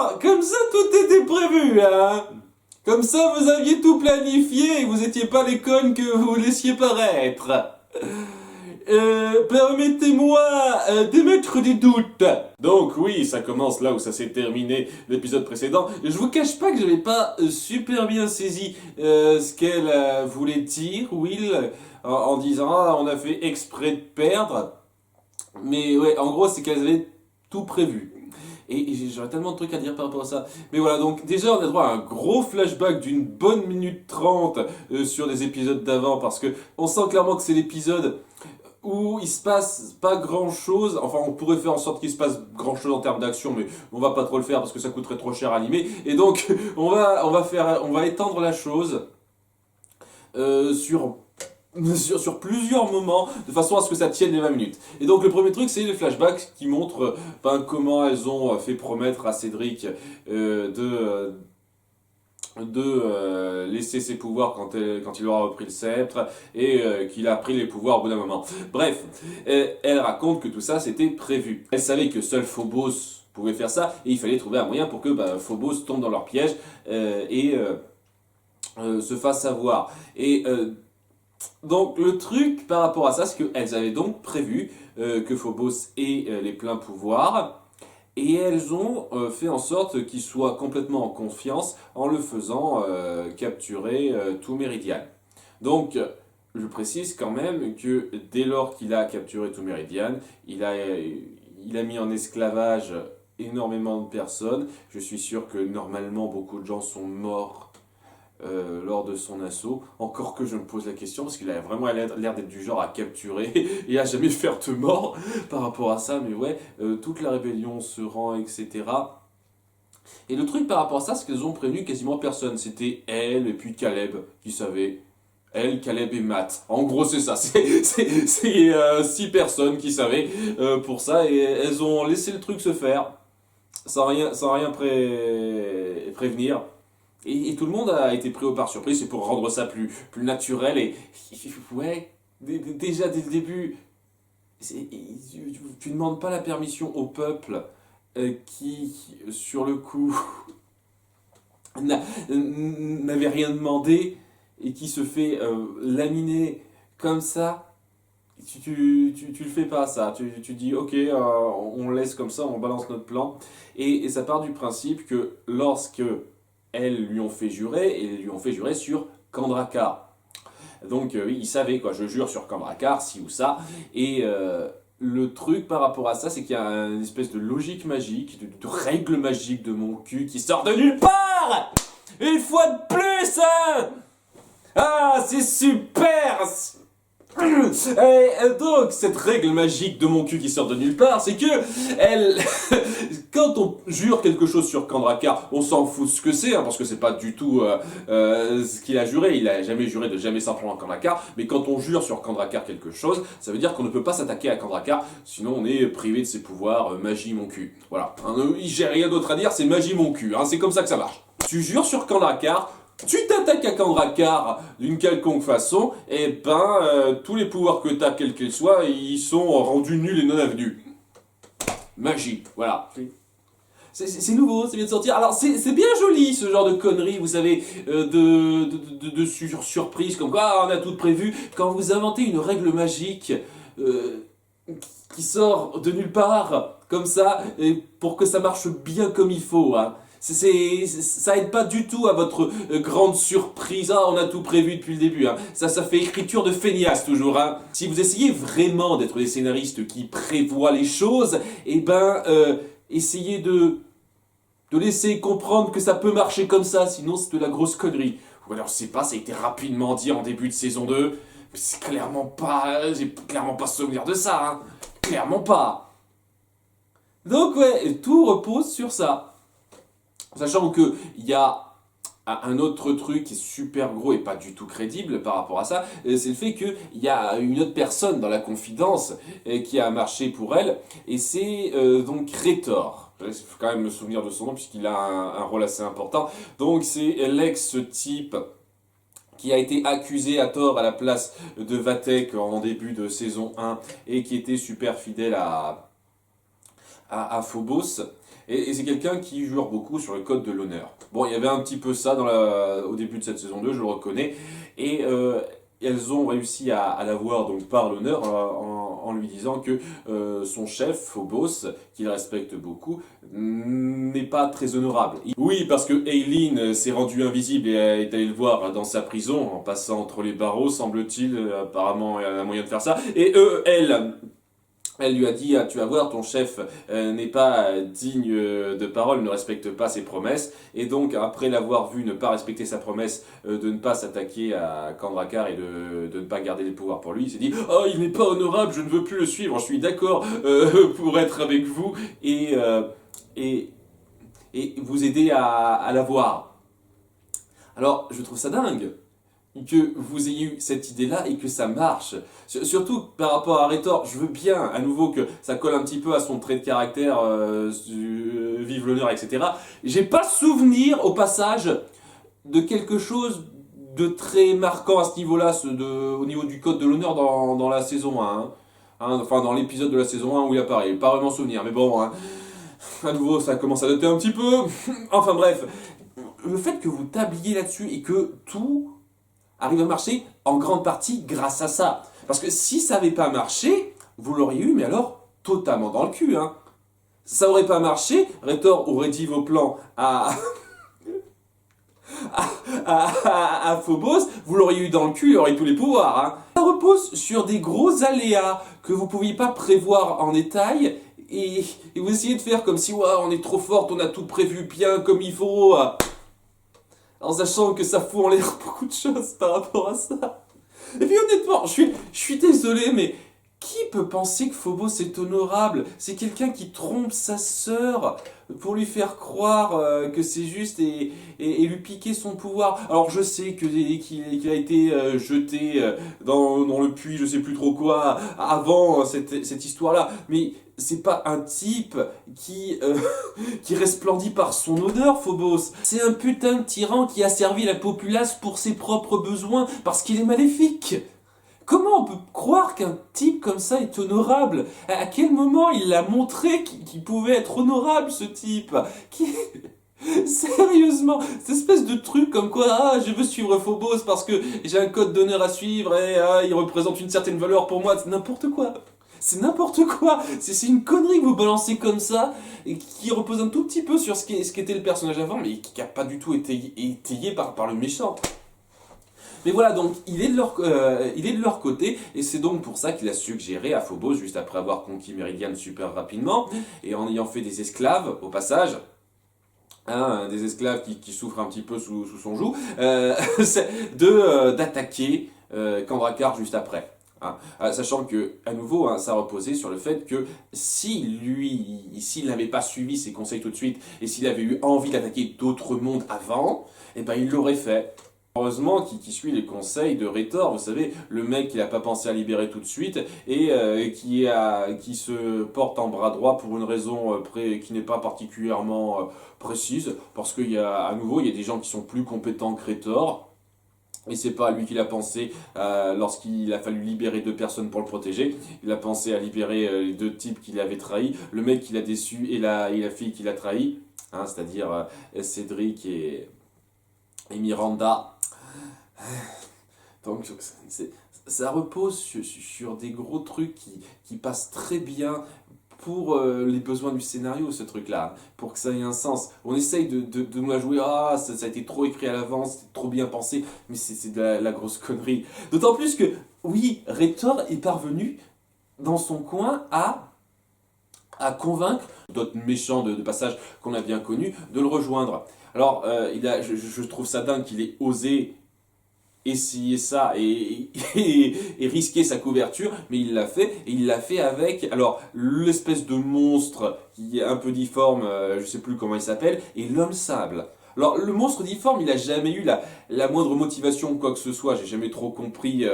Alors, comme ça, tout était prévu, hein. Comme ça, vous aviez tout planifié et vous étiez pas les connes que vous laissiez paraître. Permettez-moi d'émettre des doutes. Donc oui, ça commence là où ça s'est terminé l'épisode précédent. Je vous cache pas que j'avais pas super bien saisi ce qu'elle voulait dire, Will, en disant ah, on a fait exprès de perdre. Mais ouais, en gros, c'est qu'elle avait tout prévu. Et j'aurais tellement de trucs à dire par rapport à ça. Mais voilà, donc déjà on a droit à un gros flashback d'une bonne minute 30 sur les épisodes d'avant, parce que on sent clairement que c'est l'épisode où il se passe pas grand chose. Enfin, on pourrait faire en sorte qu'il se passe grand chose en termes d'action, mais on va pas trop le faire parce que ça coûterait trop cher à animer. Et donc, on va étendre la chose sur plusieurs moments, de façon à ce que ça tienne les 20 minutes. Et donc le premier truc, c'est le flashback qui montre comment elles ont fait promettre à Cédric de laisser ses pouvoirs quand il aura repris le sceptre et qu'il a pris les pouvoirs au bout d'un moment. Bref, elle raconte que tout ça c'était prévu. Elle savait que seul Phobos pouvait faire ça et il fallait trouver un moyen pour que Phobos tombe dans leur piège et se fasse avoir. Et donc le truc par rapport à ça, c'est qu'elles avaient donc prévu que Phobos ait les pleins pouvoirs. Et elles ont fait en sorte qu'il soit complètement en confiance en le faisant capturer tout Méridian. Donc, je précise quand même que dès lors qu'il a capturé tout Méridian, il a mis en esclavage énormément de personnes. Je suis sûr que normalement beaucoup de gens sont morts lors de son assaut, encore que je me pose la question parce qu'il a vraiment l'air d'être du genre à capturer et à jamais faire de mort par rapport à ça, mais ouais, toute la rébellion se rend, etc. Et le truc par rapport à ça, c'est qu'ils ont prévenu quasiment personne, c'était elle et puis Caleb qui savaient. Elle, Caleb et Matt. En gros, c'est ça. C'est 6 personnes qui savaient pour ça et elles ont laissé le truc se faire sans rien prévenir. Et tout le monde a été pris par surprise, c'est pour rendre ça plus naturel. Et ouais, déjà dès le début, tu ne demandes pas la permission au peuple qui, sur le coup, n'avait rien demandé et qui se fait laminer comme ça. Tu le fais pas ça, tu dis ok, on laisse comme ça, on balance notre plan. Et ça part du principe que lorsque elles lui ont fait jurer, et lui ont fait jurer sur Kandrakar. Donc oui, il savait quoi, je jure sur Kandrakar, ci ou ça. Et le truc par rapport à ça, c'est qu'il y a une espèce de logique magique, de règle magique de mon cul qui sort de nulle part. Une fois de plus, hein. Ah, c'est super. Et donc, cette règle magique de mon cul qui sort de nulle part, c'est que quand on jure quelque chose sur Kandrakar, on s'en fout ce que c'est, hein, parce que c'est pas du tout ce qu'il a juré. Il a jamais juré de jamais s'en prendre à Kandrakar, mais quand on jure sur Kandrakar quelque chose, ça veut dire qu'on ne peut pas s'attaquer à Kandrakar, sinon on est privé de ses pouvoirs magie mon cul. Voilà, hein, j'ai rien d'autre à dire, c'est magie mon cul, hein, c'est comme ça que ça marche. Tu jures sur Kandrakar, tu t'attaques à Kandrakar d'une quelconque façon, et tous les pouvoirs que tu as, quels qu'ils soient, ils sont rendus nuls et non avenus. Magie, voilà. C'est nouveau, ça vient de sortir. Alors c'est bien joli ce genre de conneries, vous savez, de surprise, comme quoi on a tout prévu. Quand vous inventez une règle magique qui sort de nulle part, comme ça, et pour que ça marche bien comme il faut, hein. Ça aide pas du tout à votre grande surprise. Ah, on a tout prévu depuis le début. Hein. Ça fait écriture de feignasse toujours. Hein. Si vous essayez vraiment d'être des scénaristes qui prévoient les choses, essayez de laisser comprendre que ça peut marcher comme ça. Sinon, c'est de la grosse connerie. Ou alors, je sais pas, ça a été rapidement dit en début de saison 2. Mais c'est clairement pas... J'ai clairement pas souvenir de ça. Hein. Clairement pas. Donc ouais, tout repose sur ça. Sachant qu'il y a un autre truc qui est super gros et pas du tout crédible par rapport à ça, c'est le fait qu'il y a une autre personne dans la confidence qui a marché pour elle, et c'est donc Rhétor. Il faut quand même me souvenir de son nom puisqu'il a un rôle assez important. Donc c'est l'ex-type qui a été accusé à tort à la place de Vathek en début de saison 1 et qui était super fidèle à Phobos. Et c'est quelqu'un qui jure beaucoup sur le code de l'honneur. Bon, il y avait un petit peu ça au début de cette saison 2, je le reconnais. Et elles ont réussi à l'avoir donc par l'honneur en lui disant que son chef, Phobos, qu'il respecte beaucoup, n'est pas très honorable. Oui, parce que Aileen s'est rendue invisible et est allée le voir dans sa prison en passant entre les barreaux, semble-t-il. Apparemment, elle a moyen de faire ça. Et elle lui a dit, ah, tu vas voir, ton chef n'est pas digne de parole, ne respecte pas ses promesses. Et donc, après l'avoir vu ne pas respecter sa promesse de ne pas s'attaquer à Kandrakar et de ne pas garder les pouvoirs pour lui, il s'est dit, oh, il n'est pas honorable, je ne veux plus le suivre, je suis d'accord pour être avec vous et, et vous aider à l'avoir. Alors, je trouve ça dingue que vous ayez eu cette idée-là et que ça marche. Surtout par rapport à Rhétor, je veux bien à nouveau que ça colle un petit peu à son trait de caractère, vive l'honneur, etc. J'ai pas souvenir au passage de quelque chose de très marquant à ce niveau-là, au niveau du code de l'honneur dans la saison 1. Enfin, dans l'épisode de la saison 1 où il apparaît. Pas vraiment souvenir, mais bon, à nouveau, ça commence à dater un petit peu. Enfin bref, le fait que vous tabliez là-dessus et que tout arrive à marcher en grande partie grâce à ça. Parce que si ça n'avait pas marché, vous l'auriez eu, mais alors totalement dans le cul. Ça aurait pas marché, Rhétor aurait dit vos plans à Phobos, vous l'auriez eu dans le cul, il aurait tous les pouvoirs. Ça repose sur des gros aléas que vous ne pouviez pas prévoir en détail, et vous essayez de faire comme si on est trop forte, on a tout prévu bien comme il faut. En sachant que ça fout en l'air beaucoup de choses par rapport à ça. Et puis honnêtement, je suis désolé, mais qui peut penser que Phobos est honorable? C'est quelqu'un qui trompe sa sœur pour lui faire croire que c'est juste et lui piquer son pouvoir. Alors je sais qu'il a été jeté dans le puits, je sais plus trop quoi, avant cette histoire-là, mais c'est pas un type qui resplendit par son odeur, Phobos. C'est un putain de tyran qui a servi la populace pour ses propres besoins, parce qu'il est maléfique. Comment on peut croire qu'un type comme ça est honorable? À quel moment il l'a montré qu'il pouvait être honorable, ce type? Sérieusement, cette espèce de truc comme quoi, je veux suivre Phobos parce que j'ai un code d'honneur à suivre et il représente une certaine valeur pour moi, c'est n'importe quoi. C'est n'importe quoi. C'est une connerie que vous balancez comme ça, et qui repose un tout petit peu sur ce qu'était le personnage avant, mais qui n'a pas du tout été étayé par le méchant. Mais voilà, donc il est de leur côté, et c'est donc pour ça qu'il a suggéré à Phobos, juste après avoir conquis Meridian super rapidement, et en ayant fait des esclaves, au passage, des esclaves qui souffrent un petit peu sous son joug, d'attaquer Kandrakar juste après. Sachant que, à nouveau, ça reposait sur le fait que s'il n'avait pas suivi ses conseils tout de suite, et s'il avait eu envie d'attaquer d'autres mondes avant, eh ben il l'aurait fait. Heureusement qu'il suit les conseils de Rhétor, vous savez, le mec qui n'a pas pensé à libérer tout de suite et qui se porte en bras droit pour une raison qui n'est pas particulièrement précise, parce à nouveau, il y a des gens qui sont plus compétents que Rhétor. Et c'est pas lui qui l'a pensé lorsqu'il a fallu libérer 2 personnes pour le protéger. Il a pensé à libérer les 2 types qui l'avaient trahi, le mec qui l'a déçu et la fille qui l'a trahi, c'est-à-dire Cédric et Miranda. Donc ça repose sur des gros trucs qui passent très bien pour les besoins du scénario, ce truc-là, pour que ça ait un sens. On essaye de nous la jouer, ça a été trop écrit à l'avance, c'est trop bien pensé, mais c'est de la grosse connerie. D'autant plus que, oui, Rhétor est parvenu, dans son coin, à convaincre d'autres méchants de passage qu'on a bien connus, de le rejoindre. Alors, je trouve ça dingue qu'il ait osé essayer ça et risquer sa couverture, mais il l'a fait, et il l'a fait avec l'espèce de monstre qui est un peu difforme, je sais plus comment il s'appelle, et l'homme sable. Alors le monstre difforme, il a jamais eu la moindre motivation ou quoi que ce soit, j'ai jamais trop compris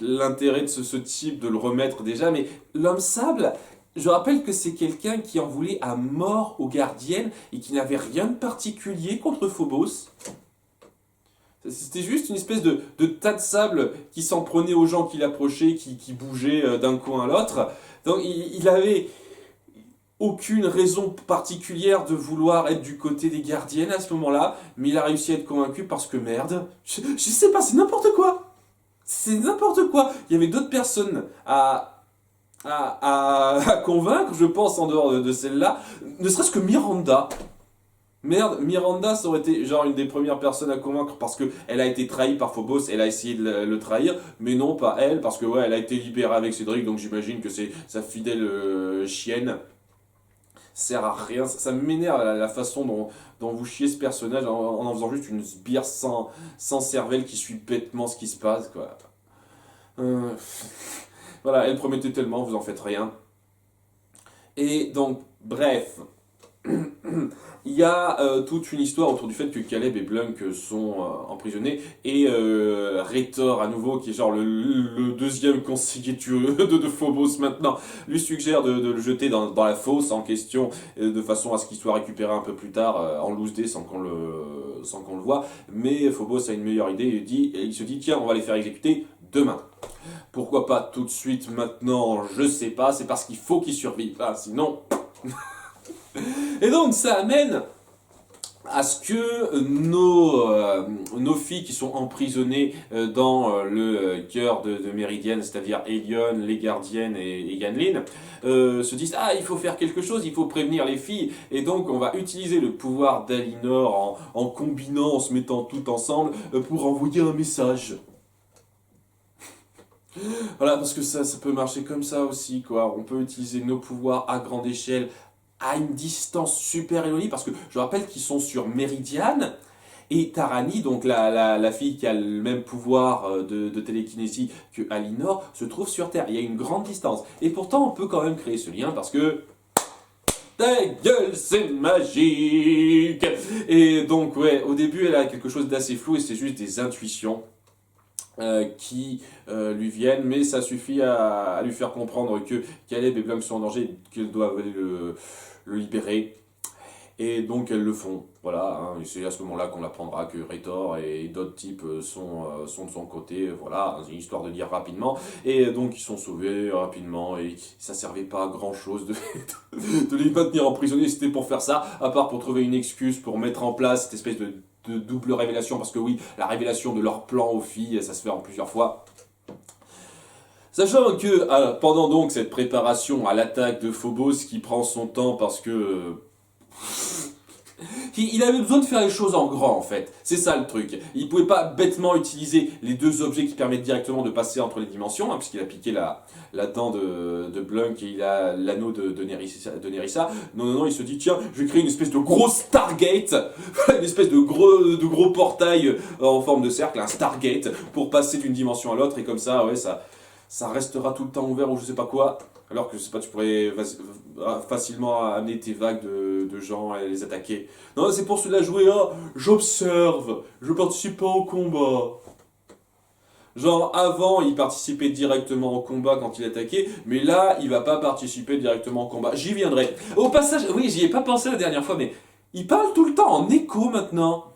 l'intérêt de ce type de le remettre déjà, mais l'homme sable, je rappelle que c'est quelqu'un qui en voulait à mort aux gardiennes et qui n'avait rien de particulier contre Phobos. C'était juste une espèce de tas de sable qui s'en prenait aux gens qui l'approchaient, qui bougeaient d'un coin à l'autre. Donc il avait aucune raison particulière de vouloir être du côté des gardiennes à ce moment-là, mais il a réussi à être convaincu parce que merde, je sais pas, c'est n'importe quoi. C'est n'importe quoi. Il y avait d'autres personnes à convaincre, je pense, en dehors de celle-là. Ne serait-ce que Miranda. Merde, Miranda, ça aurait été genre une des premières personnes à convaincre parce que elle a été trahie par Phobos, elle a essayé de le trahir, mais non, pas elle, parce que ouais, elle a été libérée avec Cédric, donc j'imagine que c'est sa fidèle chienne. Sert à rien, ça m'énerve la façon dont vous chiez ce personnage en faisant juste une sbire sans cervelle qui suit bêtement ce qui se passe, quoi. Euh, voilà, elle promettait tellement, vous en faites rien. Et donc, bref, il y a toute une histoire autour du fait que Caleb et Blunk sont emprisonnés et Rhétor à nouveau qui est genre le deuxième conseiller de Phobos maintenant lui suggère de le jeter dans la fosse en question de façon à ce qu'il soit récupéré un peu plus tard en loose day sans qu'on le voit, mais Phobos a une meilleure idée et il se dit tiens on va les faire exécuter demain. Pourquoi pas tout de suite maintenant, je sais pas, c'est parce qu'il faut qu'ils survivent, ah, sinon... Et donc ça amène à ce que nos filles qui sont emprisonnées dans le cœur de Méridienne, c'est-à-dire Elion, les gardiennes et Yanlin, se disent « Ah, il faut faire quelque chose, il faut prévenir les filles ». Et donc on va utiliser le pouvoir d'Alinor en combinant, en se mettant tout ensemble pour envoyer un message. Voilà, parce que ça peut marcher comme ça aussi, quoi. On peut utiliser nos pouvoirs à grande échelle, à une distance super éloignée, parce que je rappelle qu'ils sont sur Méridiane, et Tarani, donc la fille qui a le même pouvoir de télékinésie que Alinor, se trouve sur Terre. Il y a une grande distance. Et pourtant, on peut quand même créer ce lien, parce que... Ta gueule, c'est magique! Et donc, ouais, au début, elle a quelque chose d'assez flou, et c'est juste des intuitions. Qui lui viennent, mais ça suffit à lui faire comprendre que Caleb et Blunk sont en danger et qu'ils doivent aller le libérer. Et donc elles le font. Voilà, hein, et c'est à ce moment-là qu'on apprendra que Rhétor et d'autres types sont de son côté. Voilà, c'est une histoire de dire rapidement. Et donc ils sont sauvés rapidement et ça servait pas à grand-chose de les maintenir emprisonnés. C'était pour faire ça, à part pour trouver une excuse pour mettre en place cette espèce de double révélation, parce que oui, la révélation de leur plan aux filles, ça se fait en plusieurs fois. Sachant que pendant donc cette préparation à l'attaque de Phobos qui prend son temps parce que... il avait besoin de faire les choses en grand en fait, c'est ça le truc. Il pouvait pas bêtement utiliser les deux objets qui permettent directement de passer entre les dimensions, hein, puisqu'il a piqué la dent de Blunk et il a l'anneau de Nerissa. Non, il se dit tiens, je vais créer une espèce de gros Stargate, une espèce de gros portail en forme de cercle, un Stargate, pour passer d'une dimension à l'autre et comme ça, ouais, ça restera tout le temps ouvert ou je sais pas quoi. Alors que je sais pas, tu pourrais facilement amener tes vagues de gens et les attaquer. Non, c'est pour cela jouer là, j'observe, je participe pas au combat. Genre avant, il participait directement au combat quand il attaquait, mais là, il va pas participer directement au combat. J'y viendrai. Au passage, oui, j'y ai pas pensé la dernière fois, mais il parle tout le temps en écho maintenant.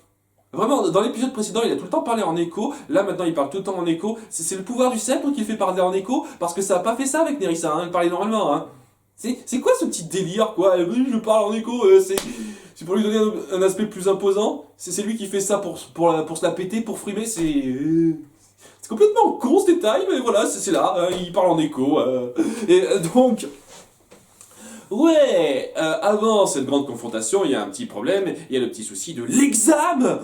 Vraiment, dans l'épisode précédent, il a tout le temps parlé en écho. Là, maintenant, il parle tout le temps en écho. C'est le pouvoir du sceptre qui le fait parler en écho, parce que ça a pas fait ça avec Nerissa, hein. Elle parlait normalement, hein. C'est quoi ce petit délire, quoi? Oui, je parle en écho, c'est pour lui donner un aspect plus imposant. C'est lui qui fait ça pour se la péter, pour frimer, c'est complètement con ce détail, mais voilà, c'est là, il parle en écho. Et donc... Ouais, avant cette grande confrontation, il y a un petit problème, il y a le petit souci de l'examen.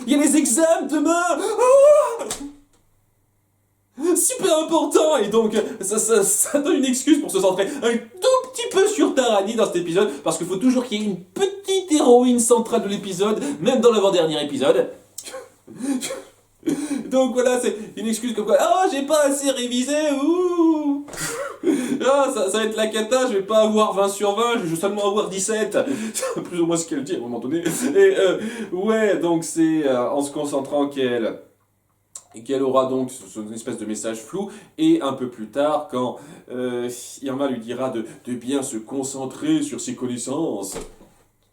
Il y a les examens demain. Super important. Et donc, ça donne une excuse pour se centrer un tout petit peu sur Tarani dans cet épisode, parce qu'il faut toujours qu'il y ait une petite héroïne centrale de l'épisode, même dans l'avant-dernier épisode. Donc voilà, c'est une excuse comme quoi, oh, j'ai pas assez révisé, ouh. Ah, ça va être la cata, je vais pas avoir 20 sur 20, je vais seulement avoir 17. C'est plus ou moins ce qu'elle dit à un moment donné. Et ouais, donc c'est en se concentrant qu'elle aura donc une espèce de message flou, et un peu plus tard, quand Irma lui dira de bien se concentrer sur ses connaissances,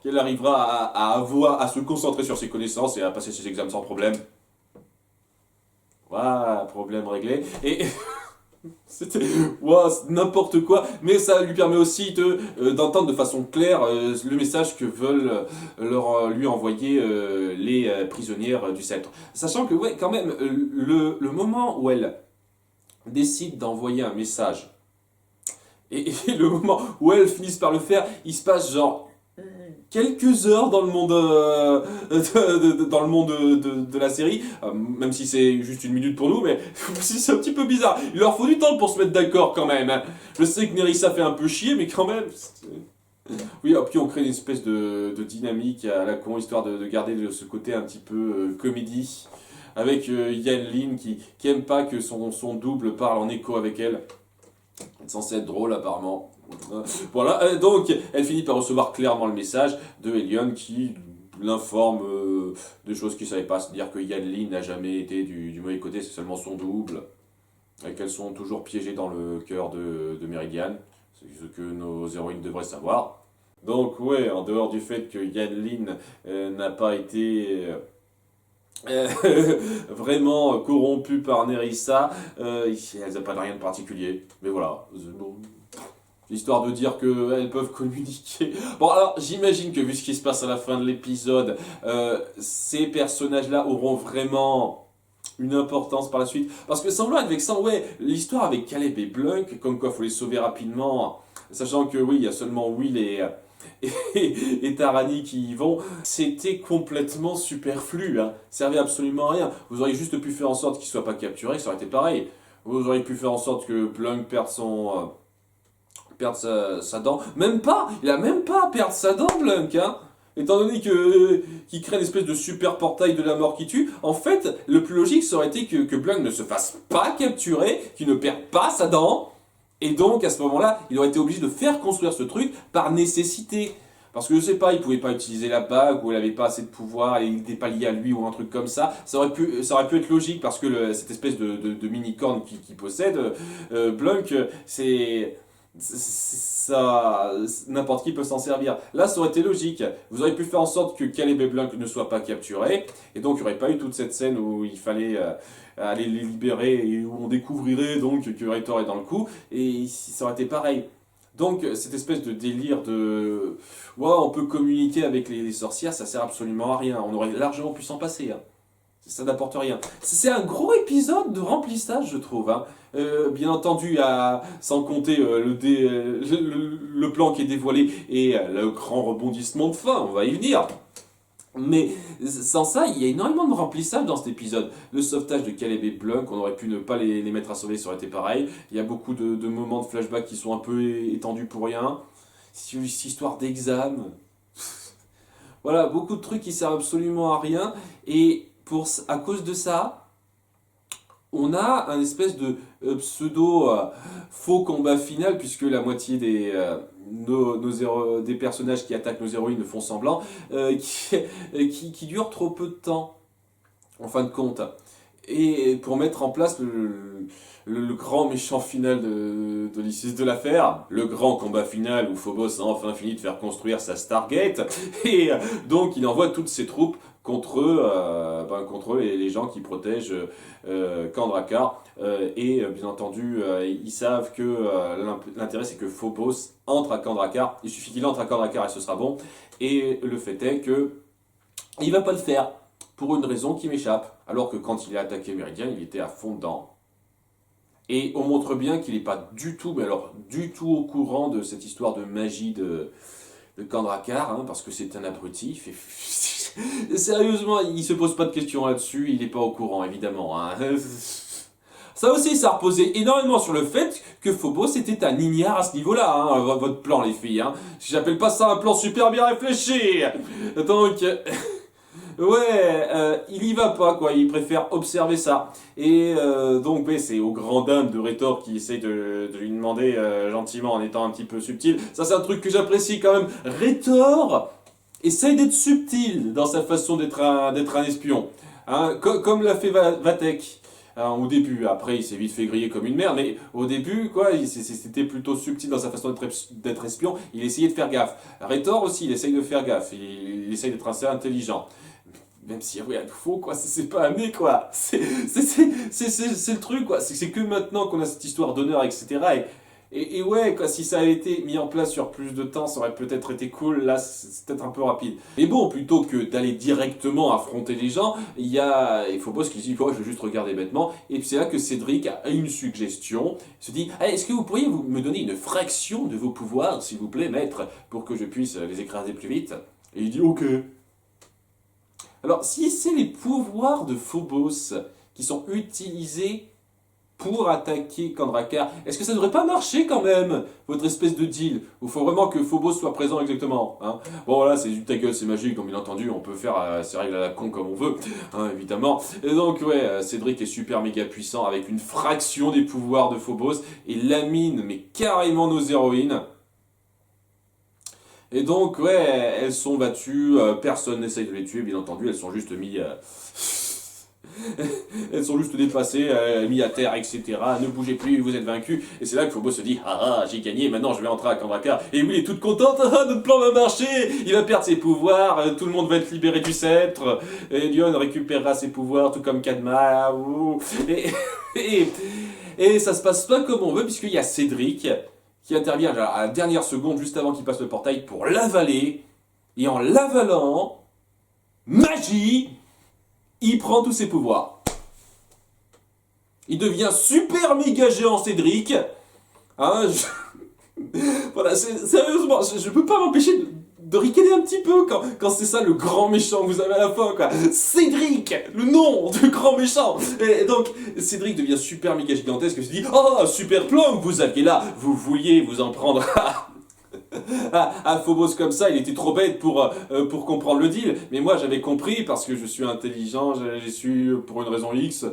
qu'elle arrivera à se concentrer sur ses connaissances et à passer ses examens sans problème. Voilà, problème réglé. Et C'était wow, n'importe quoi, mais ça lui permet aussi d'entendre de façon claire le message que veulent lui envoyer les prisonnières du sceptre. Sachant que, ouais, quand même, le moment où elle décide d'envoyer un message et le moment où elles finissent par le faire, il se passe genre quelques heures dans le monde, dans le monde de la série, même si c'est juste une minute pour nous, mais c'est un petit peu bizarre. Il leur faut du temps pour se mettre d'accord quand même. Hein. Je sais que Nerissa fait un peu chier, mais quand même. Oui, puis on crée une espèce de dynamique à la con, histoire de garder ce côté un petit peu comédie, avec Yan Lin qui aime pas que son double parle en écho avec elle. C'est censé être drôle apparemment. Voilà, donc elle finit par recevoir clairement le message de Elion qui l'informe de choses qu'il ne savait pas, c'est-à-dire que Yan Lin n'a jamais été du mauvais côté, c'est seulement son double, et qu'elles sont toujours piégées dans le cœur de Meridian, c'est ce que nos héroïnes devraient savoir. Donc ouais, en dehors du fait que Yan Lin n'a pas été vraiment corrompue par Nerissa, elles n'ont pas rien de particulier, mais voilà. Bon, histoire de dire qu'elles peuvent communiquer. Bon, alors, j'imagine que vu ce qui se passe à la fin de l'épisode, ces personnages-là auront vraiment une importance par la suite. Parce que semblant être vexant, ouais, l'histoire avec Caleb et Blunk, comme quoi il faut les sauver rapidement, sachant que oui, il y a seulement Will et Tarani qui y vont, c'était complètement superflu, hein. Servait absolument à rien. Vous auriez juste pu faire en sorte qu'il ne soit pas capturé, ça aurait été pareil. Vous auriez pu faire en sorte que Blunk perde perdre sa dent. Même pas, il a même pas à perdre sa dent, Blunk, hein. Étant donné qu'il crée une espèce de super portail de la mort qui tue, en fait, le plus logique, ça aurait été que Blunk ne se fasse pas capturer, qu'il ne perde pas sa dent, et donc, à ce moment-là, il aurait été obligé de faire construire ce truc par nécessité. Parce que je sais pas, il pouvait pas utiliser la bague, ou il avait pas assez de pouvoir, et il n'était pas lié à lui, ou un truc comme ça. Ça aurait pu être logique, parce que cette espèce de mini-corne qu'il possède, Blunk, ça, n'importe qui peut s'en servir. Là, ça aurait été logique. Vous auriez pu faire en sorte que Caleb et Blunk ne soient pas capturés, et donc il n'y aurait pas eu toute cette scène où il fallait aller les libérer et où on découvrirait donc que Rhaetor est dans le coup, et ça aurait été pareil. Donc cette espèce de délire de ouais, on peut communiquer avec les sorcières, ça sert absolument à rien. On aurait largement pu s'en passer. Hein. Ça n'apporte rien. C'est un gros épisode de remplissage, je trouve. Hein. Bien entendu, sans compter le plan qui est dévoilé et le grand rebondissement de fin, on va y venir. Mais sans ça, il y a énormément de remplissage dans cet épisode. Le sauvetage de Caleb et Blunk, on aurait pu ne pas les mettre à sauver, ça aurait été pareil. Il y a beaucoup de moments de flashback qui sont un peu étendus pour rien. Cette histoire d'examen. Voilà, beaucoup de trucs qui servent absolument à rien. Et à cause de ça, on a un espèce de pseudo faux combat final, puisque la moitié des personnages qui attaquent nos héroïnes font semblant, qui dure trop peu de temps, en fin de compte. Et pour mettre en place le grand méchant final de l'issue de l'affaire, le grand combat final où Phobos a enfin fini de faire construire sa Stargate, et donc il envoie toutes ses troupes contre eux et les gens qui protègent Kandrakar. Et bien entendu, ils savent que l'intérêt c'est que Phobos entre à Kandrakar. Il suffit qu'il entre à Kandrakar et ce sera bon. Et le fait est que il va pas le faire pour une raison qui m'échappe. Alors que quand il a attaqué Meridian, il était à fond dedans. Et on montre bien qu'il n'est pas du tout, mais alors du tout au courant de cette histoire de magie de Kandrakar, hein, parce que c'est un abruti. Sérieusement, il se pose pas de questions là-dessus, il n'est pas au courant, évidemment. Hein. Ça aussi, ça reposait énormément sur le fait que Phobos était un ignare à ce niveau-là, hein, votre plan, les filles. Hein. J'appelle pas ça un plan super bien réfléchi. Donc... Ouais, il y va pas quoi, il préfère observer ça. Et donc c'est aux grandes dames de Rhétor qui essaye de lui demander gentiment en étant un petit peu subtil. Ça c'est un truc que j'apprécie quand même. Rhétor essaye d'être subtil dans sa façon d'être un espion. Hein, comme l'a fait Vathek. Hein, au début, après il s'est vite fait griller comme une merde, mais au début, quoi, c'était plutôt subtil dans sa façon d'être espion, il essayait de faire gaffe. Rhétor aussi, il essaye de faire gaffe, il essaye d'être assez intelligent. Même si oui, à nouveau, quoi, c'est pas amené, quoi. C'est le truc, quoi. C'est que maintenant qu'on a cette histoire d'honneur, etc. Et ouais, quoi, si ça avait été mis en place sur plus de temps, ça aurait peut-être été cool. Là, c'est peut-être un peu rapide. Mais bon, plutôt que d'aller directement affronter les gens, il faut pas ce qu'il dit, je vais juste regarder bêtement. Et puis c'est là que Cédric a une suggestion. Il se dit, hey, est-ce que vous pourriez me donner une fraction de vos pouvoirs, s'il vous plaît, maître, pour que je puisse les écraser plus vite? Et il dit, ok. Alors, si c'est les pouvoirs de Phobos qui sont utilisés pour attaquer Kandrakar, est-ce que ça ne devrait pas marcher quand même, votre espèce de deal? Il faut vraiment que Phobos soit présent exactement. Hein. Bon, là, c'est du ta gueule, c'est magique, donc bien entendu, on peut faire ces règles à la con comme on veut, hein, évidemment. Et donc, ouais, Cédric est super méga puissant avec une fraction des pouvoirs de Phobos et lamine, mais carrément nos héroïnes. Et donc, ouais, elles sont battues, personne n'essaye de les tuer, bien entendu, elles sont juste mises... elles sont juste dépassées, mises à terre, etc. Ne bougez plus, vous êtes vaincus. Et c'est là que Phobos se dit, ah, j'ai gagné, maintenant je vais entrer à Kandrakar. Et oui, elle est toute contente, ah, notre plan va marcher, il va perdre ses pouvoirs, tout le monde va être libéré du sceptre, et Lyon récupérera ses pouvoirs, tout comme Kadma, et, et, et ça se passe pas comme on veut, puisqu'il y a Cédric qui intervient à la dernière seconde, juste avant qu'il passe le portail, pour l'avaler. Et en l'avalant, magie, il prend tous ses pouvoirs. Il devient super méga géant Cédric. Hein, voilà, sérieusement, je peux pas m'empêcher de ricaner un petit peu quand c'est ça le grand méchant que vous avez à la fin, quoi. Cédric, le nom du grand méchant. Et donc, Cédric devient super méga gigantesque et se dit, oh, super plan que vous aviez là, vous vouliez vous en prendre à Phobos comme ça, il était trop bête pour comprendre le deal. Mais moi, j'avais compris parce que je suis intelligent, j'ai su pour une raison X.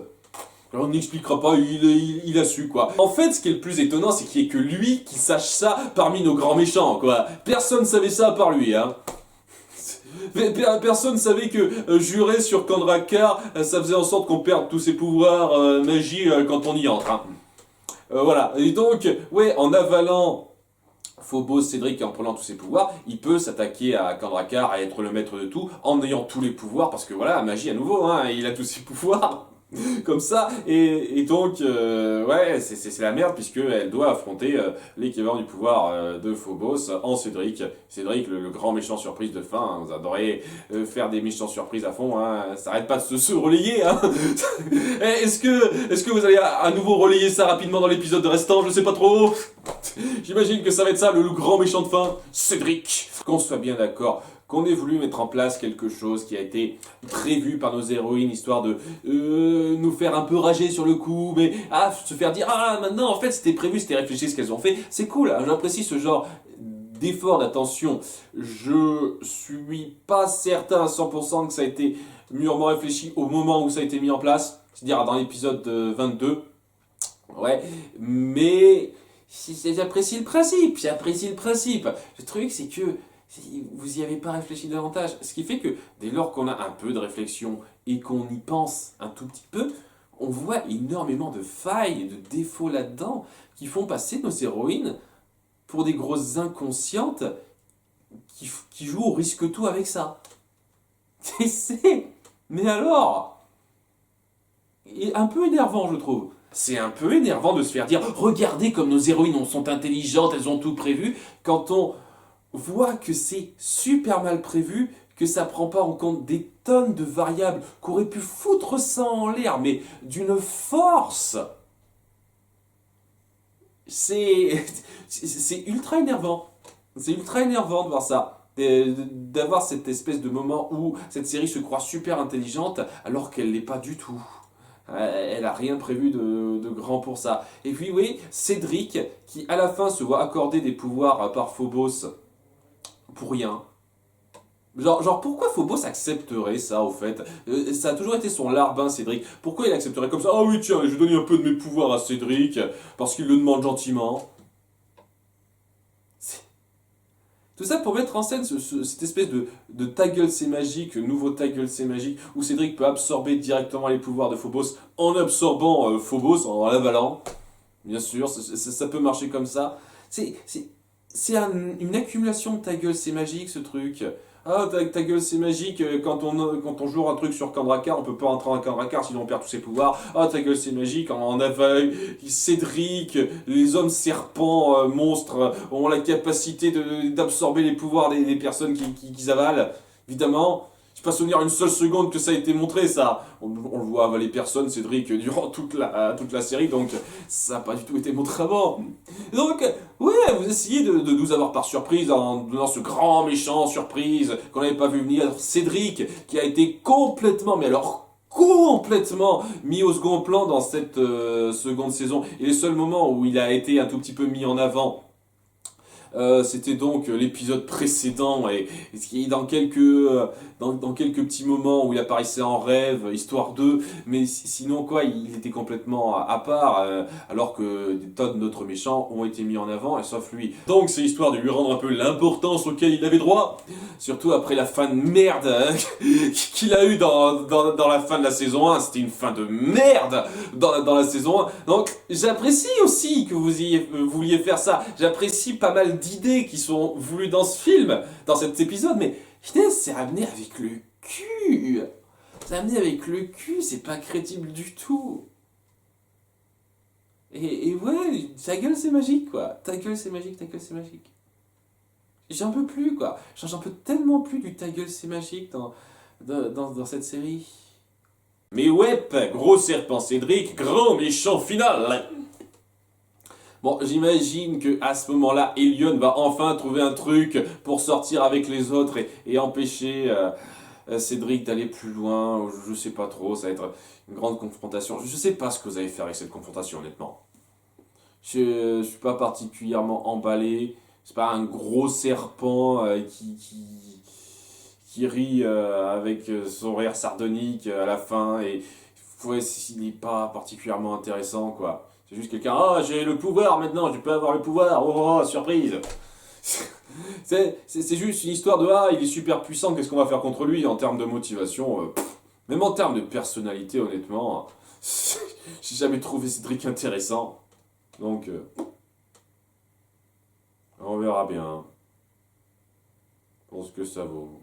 Alors, on n'expliquera pas, il a su, quoi. En fait, ce qui est le plus étonnant, c'est qu'il n'y ait que lui qui sache ça parmi nos grands méchants, quoi. Personne savait ça à part lui, hein. Personne savait que jurer sur Kandrakar, ça faisait en sorte qu'on perde tous ses pouvoirs magie quand on y entre, hein. Voilà. Et donc, ouais, en avalant Phobos, Cédric, en prenant tous ses pouvoirs, il peut s'attaquer à Kandrakar, à être le maître de tout, en ayant tous les pouvoirs, parce que voilà, magie à nouveau, hein, il a tous ses pouvoirs. Comme ça, et donc, ouais, c'est la merde, puisqu'elle doit affronter l'équivalent du pouvoir de Phobos en Cédric. Cédric, le grand méchant surprise de fin, hein, vous adorez faire des méchants surprises à fond, hein, ça arrête pas de se relayer, hein. Est-ce que vous allez à nouveau relayer ça rapidement dans l'épisode restant? Je sais pas trop. J'imagine que ça va être ça, le grand méchant de fin, Cédric. Qu'on soit bien d'accord, qu'on ait voulu mettre en place quelque chose qui a été prévu par nos héroïnes, histoire de nous faire un peu rager sur le coup, mais se faire dire, ah, maintenant, en fait, c'était prévu, c'était réfléchi ce qu'elles ont fait, c'est cool, hein, j'apprécie ce genre d'effort d'attention. Je suis pas certain à 100% que ça a été mûrement réfléchi au moment où ça a été mis en place, c'est-à-dire dans l'épisode 22, ouais, mais j'apprécie le principe, le truc c'est que vous y avez pas réfléchi davantage. Ce qui fait que dès lors qu'on a un peu de réflexion et qu'on y pense un tout petit peu, on voit énormément de failles et de défauts là-dedans qui font passer nos héroïnes pour des grosses inconscientes qui jouent au risque tout avec ça. Mais alors, un peu énervant, je trouve. C'est un peu énervant de se faire dire « Regardez comme nos héroïnes sont intelligentes, elles ont tout prévu », quand on voit que c'est super mal prévu, que ça prend pas en compte des tonnes de variables, qu'aurait pu foutre ça en l'air, mais d'une force. C'est ultra énervant. C'est ultra énervant de voir ça. D'avoir cette espèce de moment où cette série se croit super intelligente alors qu'elle l'est pas du tout. Elle a rien prévu de grand pour ça. Et puis oui, Cédric, qui à la fin se voit accorder des pouvoirs par Phobos pour rien. Genre pourquoi Phobos accepterait ça au fait? Ça a toujours été son larbin Cédric. Pourquoi il accepterait comme ça? Ah oui tiens, je vais donner un peu de mes pouvoirs à Cédric, parce qu'il le demande gentiment. Tout ça pour mettre en scène cette espèce de ta gueule c'est magique, nouveau ta gueule c'est magique, où Cédric peut absorber directement les pouvoirs de Phobos en absorbant Phobos, en l'avalant. Bien sûr, ça peut marcher comme ça. C'est une accumulation de ta gueule c'est magique ce truc. Ah, ta gueule, c'est magique. Quand on joue un truc sur Kandraka, on peut pas entrer en Kandraka sinon on perd tous ses pouvoirs. Ah, ta gueule, c'est magique. En aveugle, Cédric, les hommes serpents, monstres, ont la capacité d'absorber les pouvoirs des personnes qui avalent. Évidemment. Je pas souvenir une seule seconde que ça a été montré, ça. On le voit avaler personne, Cédric, durant toute la série, donc ça n'a pas du tout été montré avant. Donc, ouais, vous essayez de nous avoir par surprise en donnant ce grand méchant surprise qu'on n'avait pas vu venir. Cédric, qui a été complètement, mais alors complètement mis au second plan dans cette seconde saison. Et les seuls moments où il a été un tout petit peu mis en avant, c'était donc l'épisode précédent et dans dans quelques petits moments où il apparaissait en rêve, histoire d'eux, mais sinon quoi, il était complètement à part, alors que des tas de notre méchants ont été mis en avant, et sauf lui. Donc c'est histoire de lui rendre un peu l'importance auquel il avait droit, surtout après la fin de merde qu'il a eu dans la fin de la saison 1, c'était une fin de merde dans la saison 1, donc j'apprécie aussi que vous vouliez faire ça, j'apprécie pas mal d'idées qui sont voulues dans ce film, dans cet épisode, mais putain, c'est amené avec le cul. C'est amené avec le cul, c'est pas crédible du tout. Et ouais, ta gueule c'est magique quoi. Ta gueule c'est magique, ta gueule c'est magique. J'en peux plus quoi. J'en peux tellement plus du ta gueule c'est magique dans cette série. Mais ouais, gros serpent Cédric, grand méchant final. Bon, j'imagine que à ce moment-là, Elion va enfin trouver un truc pour sortir avec les autres et empêcher Cédric d'aller plus loin. Je sais pas trop, ça va être une grande confrontation. Je sais pas ce que vous allez faire avec cette confrontation, honnêtement. Je suis pas particulièrement emballé. C'est pas un gros serpent qui rit avec son rire sardonique à la fin et ouais, il n'est pas particulièrement intéressant, quoi. C'est juste quelqu'un, ah, j'ai le pouvoir maintenant, je peux avoir le pouvoir, oh, surprise. C'est juste une histoire de, ah, il est super puissant, qu'est-ce qu'on va faire contre lui en termes de motivation, même en termes de personnalité, honnêtement, j'ai jamais trouvé Cédric intéressant. Donc, on verra bien pour ce que ça vaut.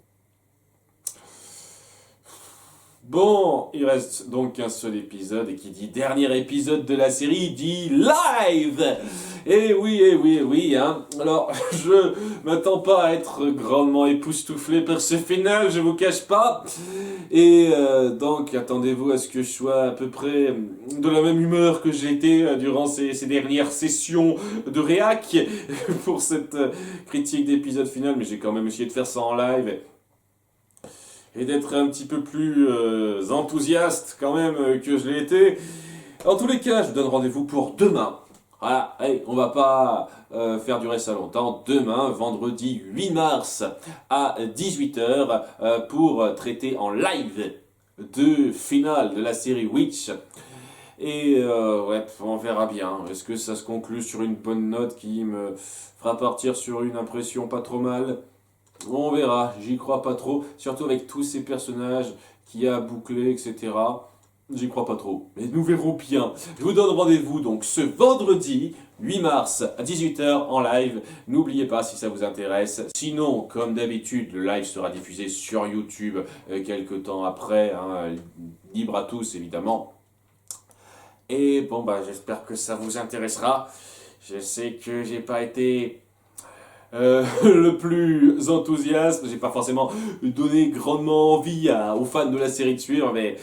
Bon, il reste donc qu'un seul épisode, et qui dit dernier épisode de la série dit live. Et oui, hein. Alors, je m'attends pas à être grandement époustouflé par ce final, je vous cache pas. Et donc, attendez-vous à ce que je sois à peu près de la même humeur que j'ai été durant ces dernières sessions de réac pour cette critique d'épisode final, mais j'ai quand même essayé de faire ça en live. Et d'être un petit peu plus enthousiaste quand même que je l'ai été. En tous les cas, je vous donne rendez-vous pour demain. Voilà, allez, on va pas faire durer ça longtemps. Demain, vendredi 8 mars à 18h pour traiter en live deux finales de la série Witch. Et ouais, on verra bien. Est-ce que ça se conclut sur une bonne note qui me fera partir sur une impression pas trop mal ? On verra, j'y crois pas trop, surtout avec tous ces personnages qu'il y a à boucler, etc. J'y crois pas trop, mais nous verrons bien. Je vous donne rendez-vous donc ce vendredi 8 mars à 18h en live. N'oubliez pas si ça vous intéresse. Sinon, comme d'habitude, le live sera diffusé sur YouTube quelques temps après, hein, libre à tous évidemment. Et bon, bah j'espère que ça vous intéressera. Je sais que j'ai pas été le plus enthousiaste, j'ai pas forcément donné grandement envie aux fans de la série de suivre, mais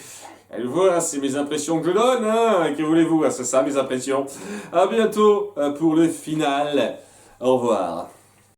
elle voit, c'est mes impressions que je donne, hein, que voulez-vous, c'est ça mes impressions. À bientôt pour le final, au revoir.